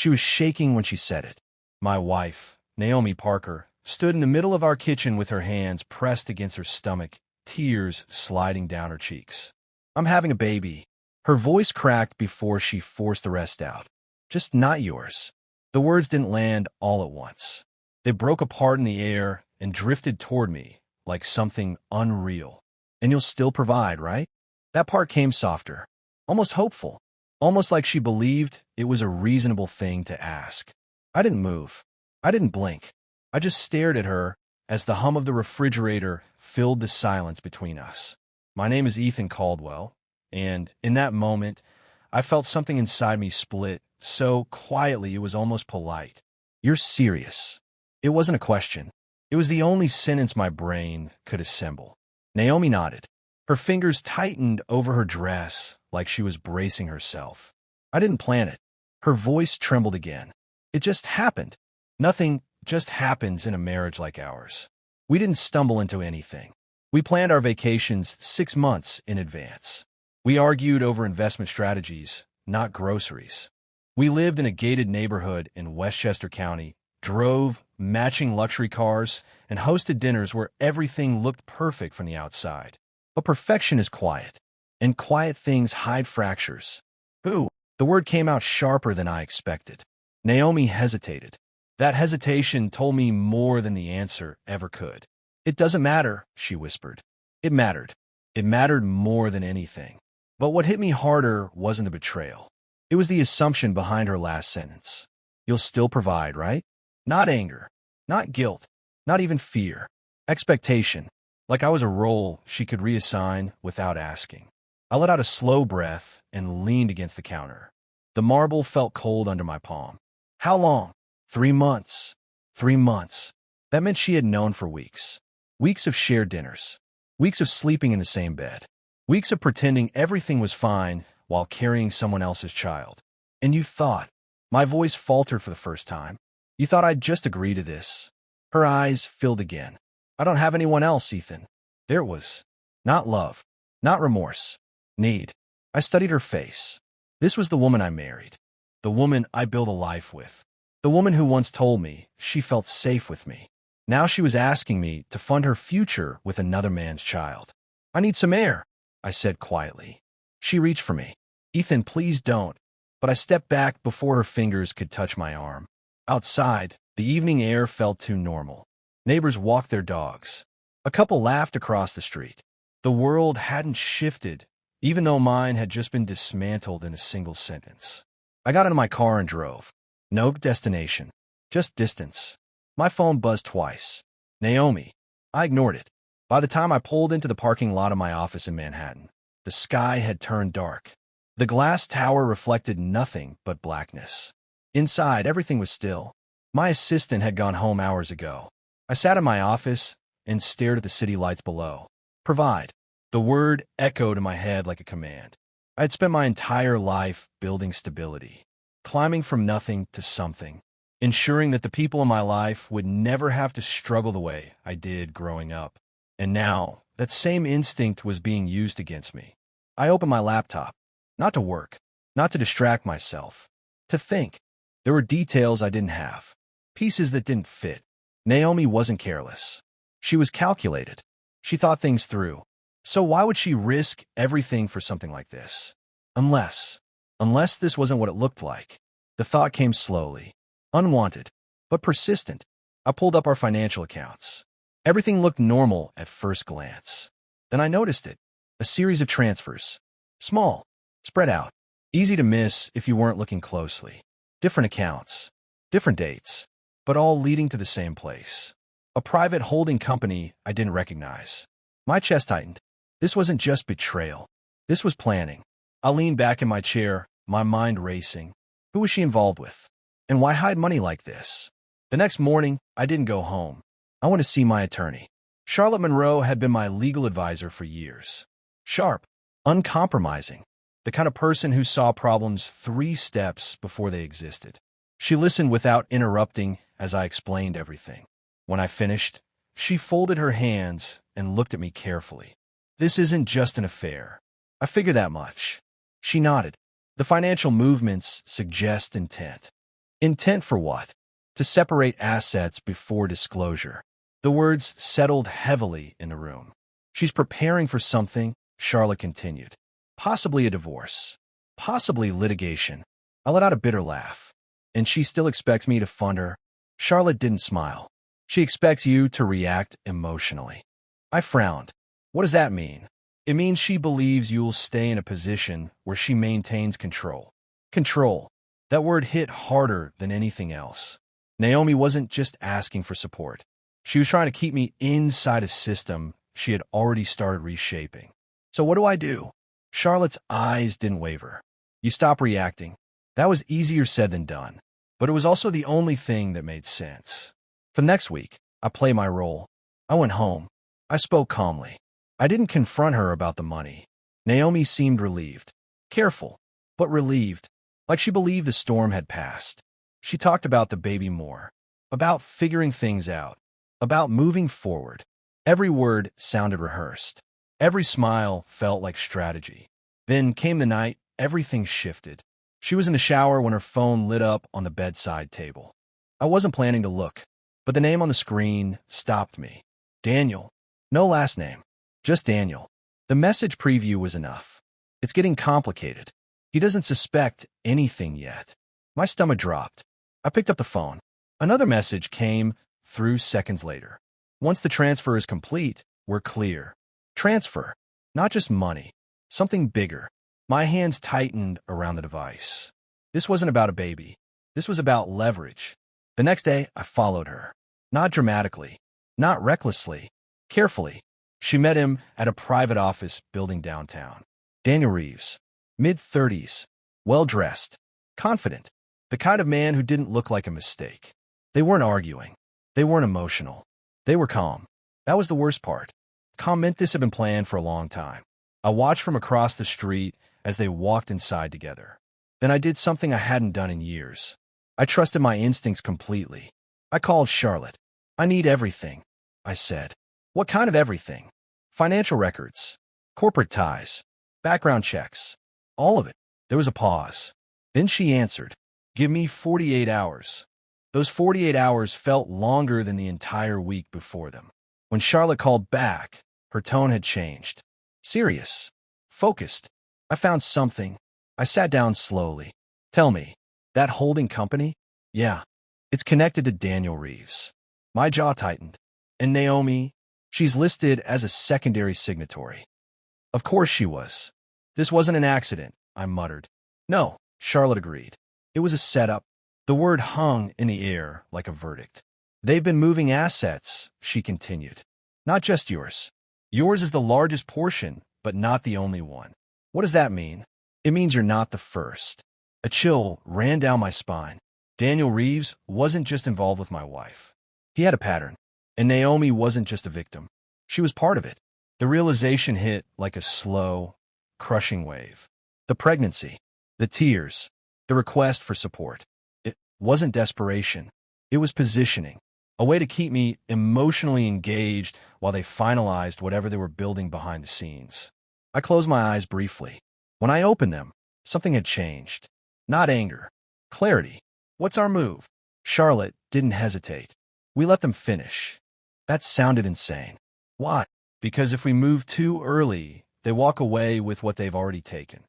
She was shaking when she said it. My wife, Naomi Parker, stood in the middle of our kitchen with her hands pressed against her stomach, tears sliding down her cheeks. I'm having a baby. Her voice cracked before she forced the rest out. Just not yours. The words didn't land all at once. They broke apart in the air and drifted toward me like something unreal. And you'll still provide, right? That part came softer, almost hopeful, almost like she believed it was a reasonable thing to ask. I didn't move. I didn't blink. I just stared at her as the hum of the refrigerator filled the silence between us. My name is Ethan Caldwell, and in that moment, I felt something inside me split so quietly it was almost polite. You're serious. It wasn't a question. It was the only sentence my brain could assemble. Naomi nodded. Her fingers tightened over her dress like she was bracing herself. I didn't plan it. Her voice trembled again. It just happened. Nothing just happens in a marriage like ours. We didn't stumble into anything. We planned our vacations 6 months in advance. We argued over investment strategies, not groceries. We lived in a gated neighborhood in Westchester County, drove matching luxury cars, and hosted dinners where everything looked perfect from the outside. But perfection is quiet, and quiet things hide fractures. Ooh, the word came out sharper than I expected. Naomi hesitated. That hesitation told me more than the answer ever could. It doesn't matter, she whispered. It mattered. It mattered more than anything. But what hit me harder wasn't the betrayal. It was the assumption behind her last sentence. You'll still provide, right? Not anger, not guilt, not even fear. Expectation, like I was a role she could reassign without asking. I let out a slow breath and leaned against the counter. The marble felt cold under my palm. How long? 3 months. 3 months. That meant she had known for weeks. Weeks of shared dinners. Weeks of sleeping in the same bed. Weeks of pretending everything was fine while carrying someone else's child. And you thought, my voice faltered for the first time. You thought I'd just agree to this. Her eyes filled again. I don't have anyone else, Ethan. There it was. Not love. Not remorse. Need. I studied her face. This was the woman I married. The woman I built a life with. The woman who once told me she felt safe with me. Now she was asking me to fund her future with another man's child. I need some air, I said quietly. She reached for me. Ethan, please don't. But I stepped back before her fingers could touch my arm. Outside, the evening air felt too normal. Neighbors walked their dogs. A couple laughed across the street. The world hadn't shifted, even though mine had just been dismantled in a single sentence. I got into my car and drove. No destination, just distance. My phone buzzed twice. Naomi. I ignored it. By the time I pulled into the parking lot of my office in Manhattan, the sky had turned dark. The glass tower reflected nothing but blackness. Inside, everything was still. My assistant had gone home hours ago. I sat in my office and stared at the city lights below. Provide. The word echoed in my head like a command. I had spent my entire life building stability, climbing from nothing to something, ensuring that the people in my life would never have to struggle the way I did growing up. And now, that same instinct was being used against me. I opened my laptop, not to work, not to distract myself, to think. There were details I didn't have, pieces that didn't fit. Naomi wasn't careless. She was calculated. She thought things through. So why would she risk everything for something like this? Unless this wasn't what it looked like. The thought came slowly, unwanted, but persistent. I pulled up our financial accounts. Everything looked normal at first glance. Then I noticed it. A series of transfers. Small, spread out, easy to miss if you weren't looking closely. Different accounts, different dates, but all leading to the same place. A private holding company I didn't recognize. My chest tightened. This wasn't just betrayal. This was planning. I leaned back in my chair, my mind racing. Who was she involved with? And why hide money like this? The next morning, I didn't go home. I went to see my attorney. Charlotte Monroe had been my legal advisor for years. Sharp, uncompromising, the kind of person who saw problems 3 steps before they existed. She listened without interrupting as I explained everything. When I finished, she folded her hands and looked at me carefully. This isn't just an affair. I figured that much. She nodded. The financial movements suggest intent. Intent for what? To separate assets before disclosure. The words settled heavily in the room. She's preparing for something, Charlotte continued. Possibly a divorce. Possibly litigation. I let out a bitter laugh. And she still expects me to fund her? Charlotte didn't smile. She expects you to react emotionally. I frowned. What does that mean? It means she believes you'll stay in a position where she maintains control. Control. That word hit harder than anything else. Naomi wasn't just asking for support. She was trying to keep me inside a system she had already started reshaping. So what do I do? Charlotte's eyes didn't waver. You stop reacting. That was easier said than done, but it was also the only thing that made sense. For the next week, I played my role. I went home. I spoke calmly. I didn't confront her about the money. Naomi seemed relieved. Careful, but relieved, like she believed the storm had passed. She talked about the baby more, about figuring things out, about moving forward. Every word sounded rehearsed. Every smile felt like strategy. Then came the night, everything shifted. She was in the shower when her phone lit up on the bedside table. I wasn't planning to look, but the name on the screen stopped me. Daniel. No last name, just Daniel. The message preview was enough. It's getting complicated. He doesn't suspect anything yet. My stomach dropped. I picked up the phone. Another message came through seconds later. Once the transfer is complete, we're clear. Transfer, not just money, something bigger. My hands tightened around the device. This wasn't about a baby. This was about leverage. The next day, I followed her. Not dramatically, not recklessly, carefully. She met him at a private office building downtown. Daniel Reeves, mid-30s, well-dressed, confident, the kind of man who didn't look like a mistake. They weren't arguing. They weren't emotional. They were calm. That was the worst part. Calm meant this had been planned for a long time. I watched from across the street as they walked inside together. Then I did something I hadn't done in years. I trusted my instincts completely. I called Charlotte. I need everything, I said. What kind of everything? Financial records, corporate ties, background checks, all of it. There was a pause. Then she answered, "Give me 48 hours. Those 48 hours felt longer than the entire week before them. When Charlotte called back, her tone had changed. Serious. Focused. I found something. I sat down slowly. Tell me, that holding company? Yeah. It's connected to Daniel Reeves. My jaw tightened. And Naomi, she's listed as a secondary signatory. Of course she was. This wasn't an accident, I muttered. No, Charlotte agreed. It was a setup. The word hung in the air like a verdict. They've been moving assets, she continued. Not just yours. Yours is the largest portion, but not the only one. What does that mean? It means you're not the first. A chill ran down my spine. Daniel Reeves wasn't just involved with my wife. He had a pattern. And Naomi wasn't just a victim. She was part of it. The realization hit like a slow, crushing wave. The pregnancy, the tears, the request for support. It wasn't desperation. It was positioning, a way to keep me emotionally engaged while they finalized whatever they were building behind the scenes. I closed my eyes briefly. When I opened them, something had changed. Not anger. Clarity. What's our move? Charlotte didn't hesitate. We let them finish. That sounded insane. Why? Because if we move too early, they walk away with what they've already taken.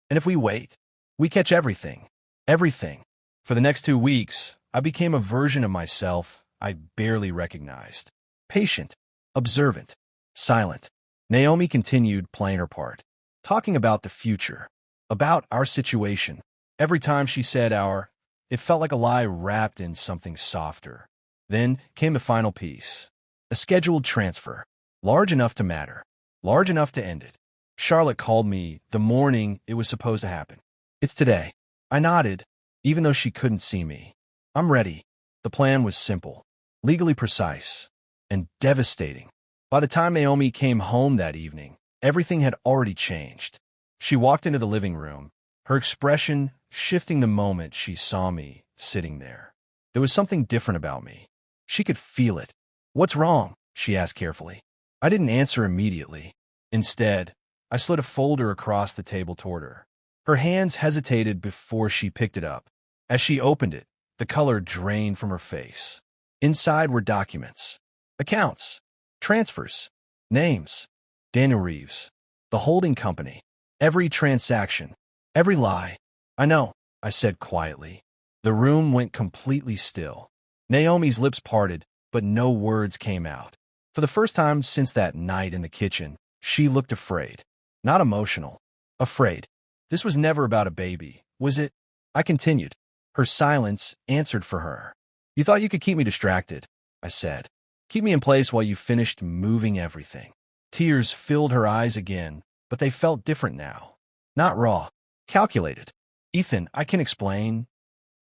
And if we wait, we catch everything. Everything. For the next 2 weeks, I became a version of myself I barely recognized. Patient, observant, silent. Naomi continued playing her part, talking about the future, about our situation. Every time she said our, it felt like a lie wrapped in something softer. Then came the final piece. A scheduled transfer, large enough to matter, large enough to end it. Charlotte called me the morning it was supposed to happen. It's today. I nodded, even though she couldn't see me. I'm ready. The plan was simple, legally precise, and devastating. By the time Naomi came home that evening, everything had already changed. She walked into the living room, her expression shifting the moment she saw me sitting there. There was something different about me. She could feel it. What's wrong? She asked carefully. I didn't answer immediately. Instead, I slid a folder across the table toward her. Her hands hesitated before she picked it up. As she opened it, The color drained from her face. Inside were documents, accounts, transfers, names. Daniel Reeves, the holding company, every transaction, every lie. I know, I said quietly. The room went completely still. Naomi's lips parted, but no words came out. For the first time since that night in the kitchen, she looked afraid. Not emotional. Afraid. This was never about a baby, was it? I continued. Her silence answered for her. You thought you could keep me distracted, I said. Keep me in place while you finished moving everything. Tears filled her eyes again, but they felt different now. Not raw. Calculated. Ethan, I can explain.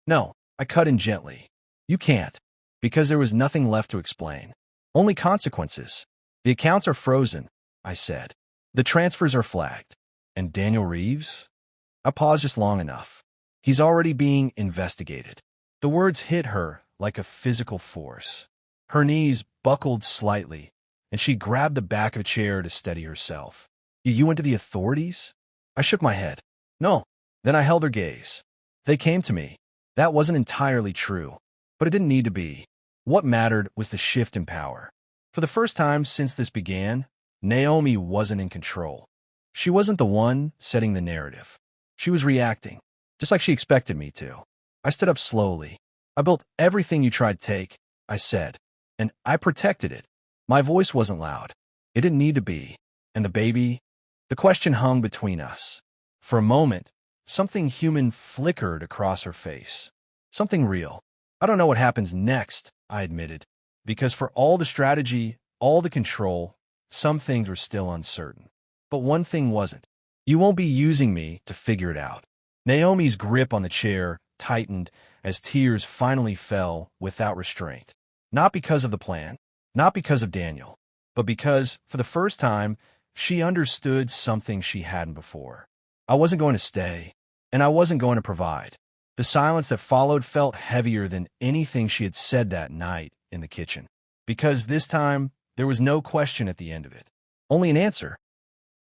No, I cut in gently. You can't. Because there was nothing left to explain. Only consequences. The accounts are frozen, I said. The transfers are flagged. And Daniel Reeves? I paused just long enough. He's already being investigated. The words hit her like a physical force. Her knees buckled slightly, and she grabbed the back of a chair to steady herself. You went to the authorities? I shook my head. No. Then I held her gaze. They came to me. That wasn't entirely true, but it didn't need to be. What mattered was the shift in power. For the first time since this began, Naomi wasn't in control. She wasn't the one setting the narrative. She was reacting, just like she expected me to. I stood up slowly. I built everything you tried to take, I said, and I protected it. My voice wasn't loud. It didn't need to be. And the baby? The question hung between us. For a moment, something human flickered across her face. Something real. I don't know what happens next, I admitted, because for all the strategy, all the control, some things were still uncertain. But one thing wasn't. You won't be using me to figure it out. Naomi's grip on the chair tightened as tears finally fell without restraint. Not because of the plan, not because of Daniel, but because, for the first time, she understood something she hadn't before. I wasn't going to stay, and I wasn't going to provide. The silence that followed felt heavier than anything she had said that night in the kitchen. Because this time, there was no question at the end of it. Only an answer.